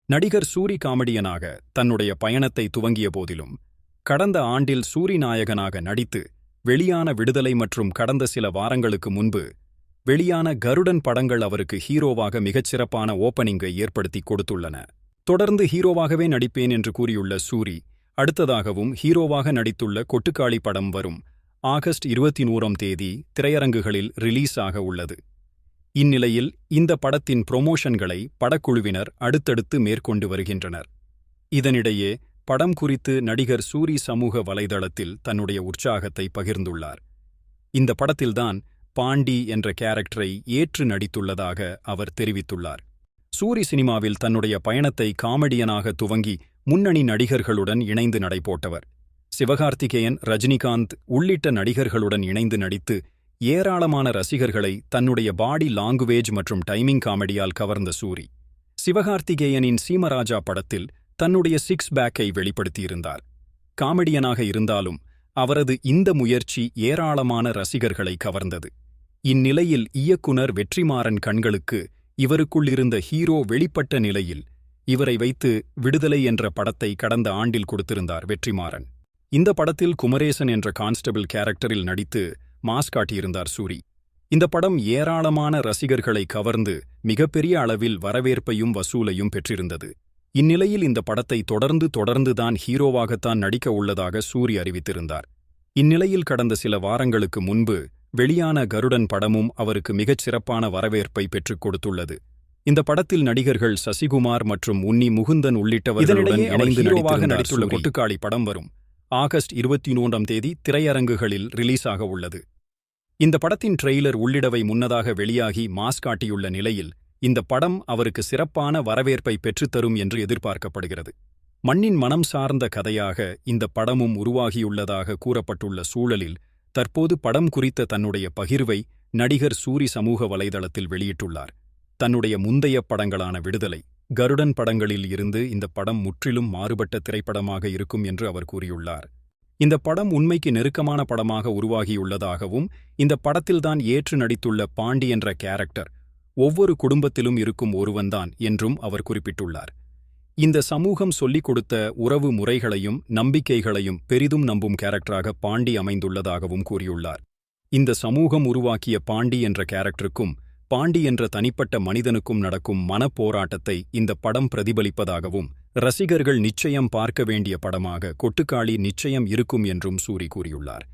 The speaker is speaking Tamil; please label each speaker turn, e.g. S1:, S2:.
S1: நடிகர் சூரி காமெடியனாக தன்னுடைய பயணத்தை துவங்கிய போதிலும் கடந்த ஆண்டில் சூரி நாயகனாக நடித்து வெளியான விடுதலை மற்றும் கடந்த சில வாரங்களுக்கு முன்பு வெளியான கருடன் படங்கள் அவருக்கு ஹீரோவாக மிகச்சிறப்பான ஓப்பனிங்கை ஏற்படுத்தி கொடுத்துள்ளன. தொடர்ந்து ஹீரோவாகவே நடிப்பேன் என்று கூறியுள்ள சூரி அடுத்ததாகவும் ஹீரோவாக நடித்துள்ள கொட்டுக்காளி படம் வரும் ஆகஸ்ட் 21 திரையரங்குகளில் ரிலீஸ் ஆக உள்ளது. இந்நிலையில் இந்த படத்தின் புரொமோஷன்களை படக்குழுவினர் அடுத்தடுத்து மேற்கொண்டு வருகின்றனர். இதனிடையே படம் குறித்து நடிகர் சூரி சமூக வலைதளத்தில் தன்னுடைய உற்சாகத்தை பகிர்ந்துள்ளார். இந்த படத்தில்தான் பாண்டி என்ற கேரக்டரை ஏற்று நடித்துள்ளதாக அவர் தெரிவித்துள்ளார். சூரி சினிமாவில் தன்னுடைய பயணத்தை காமெடியனாக துவங்கி முன்னணி நடிகர்களுடன் இணைந்து நடைபோட்டவர். சிவகார்த்திகேயன், ரஜினிகாந்த் உள்ளிட்ட நடிகர்களுடன் இணைந்து நடித்து ஏராளமான ரசிகர்களை தன்னுடைய பாடி லாங்குவேஜ் மற்றும் டைமிங் காமெடியால் கவர்ந்த சூரி சிவகார்த்திகேயனின் சீமராஜா படத்தில் தன்னுடைய சிக்ஸ் பேக்கை வெளிப்படுத்தியிருந்தார். காமெடியனாக இருந்தாலும் அவரது இந்த முயற்சி ஏராளமான ரசிகர்களை கவர்ந்தது. இந்நிலையில் இயக்குனர் வெற்றிமாறன் கண்களுக்கு இவருக்குள் இருந்த ஹீரோ வெளிப்பட்ட நிலையில் இவரை வைத்து விடுதலை என்ற படத்தை கடந்த ஆண்டில் கொடுத்திருந்தார் வெற்றிமாறன். இந்த படத்தில் குமரேசன் என்ற கான்ஸ்டபிள் கேரக்டரில் நடித்து மாஸ் காட்டியிருந்தார் சூரி. இந்த படம் ஏராளமான ரசிகர்களை கவர்ந்து மிகப்பெரிய அளவில் வரவேற்பையும் வசூலையும் பெற்றிருந்தது. இந்நிலையில் இந்த படத்தை தொடர்ந்துதான் ஹீரோவாகத்தான் நடிக்க உள்ளதாக சூரி அறிவித்திருந்தார். இந்நிலையில் கடந்த சில வாரங்களுக்கு முன்பு வெளியான கருடன் படமும் அவருக்கு மிகச் சிறப்பான வரவேற்பை பெற்றுக் கொடுத்துள்ளது. இந்த படத்தில் நடிகர்கள் சசிகுமார் மற்றும் உன்னி முகுந்தன் உள்ளிட்டவர்களுடன் இணைந்து நடித்துள்ள கொட்டுக்காளி படம் வரும் ஆகஸ்ட் 21 திரையரங்குகளில் ரிலீஸ் ஆக உள்ளது. இந்த படத்தின் ட்ரெய்லர் உள்ளிடவை முன்னதாக வெளியாகி மாஸ் காட்டியுள்ள நிலையில் இந்த படம் அவருக்கு சிறப்பான வரவேற்பை பெற்றுத்தரும் என்று எதிர்பார்க்கப்படுகிறது. மண்ணின் மனம் சார்ந்த கதையாக இந்த படமும் உருவாகியுள்ளதாக கூறப்பட்டுள்ள சூழலில் தற்போது படம் குறித்த தன்னுடைய பகிர்வை நடிகர் சூரி சமூக வலைதளத்தில் வெளியிட்டுள்ளார். தன்னுடைய முந்தைய படங்களான விடுதலை, கருடன் படங்களில் இருந்து இந்த படம் முற்றிலும் மாறுபட்ட திரைப்படமாக இருக்கும் என்று அவர் கூறியுள்ளார். இந்த படம் உண்மைக்கு நெருக்கமான படமாக உருவாகியுள்ளதாகவும் இந்த படத்தில்தான் ஏற்று நடித்துள்ள பாண்டி என்ற கேரக்டர் ஒவ்வொரு குடும்பத்திலும் இருக்கும் ஒருவன்தான் என்றும் அவர் குறிப்பிட்டுள்ளார். இந்த சமூகம் சொல்லிக் கொடுத்த உறவு முறைகளையும் நம்பிக்கைகளையும் பெரிதும் நம்பும் கேரக்டராக பாண்டி அமைந்துள்ளதாகவும் கூறியுள்ளார். இந்த சமூகம் உருவாக்கிய பாண்டி என்ற கேரக்டருக்கும் பாண்டி என்ற தனிப்பட்ட மனிதனுக்கும் நடக்கும் மனப்போராட்டத்தை இந்த படம் பிரதிபலிப்பதாகவும் ரசிகர்கள் நிச்சயம் பார்க்க வேண்டிய படமாக கொட்டுக்காளி நிச்சயம் இருக்கும் என்றும் சூரி கூறியுள்ளார்.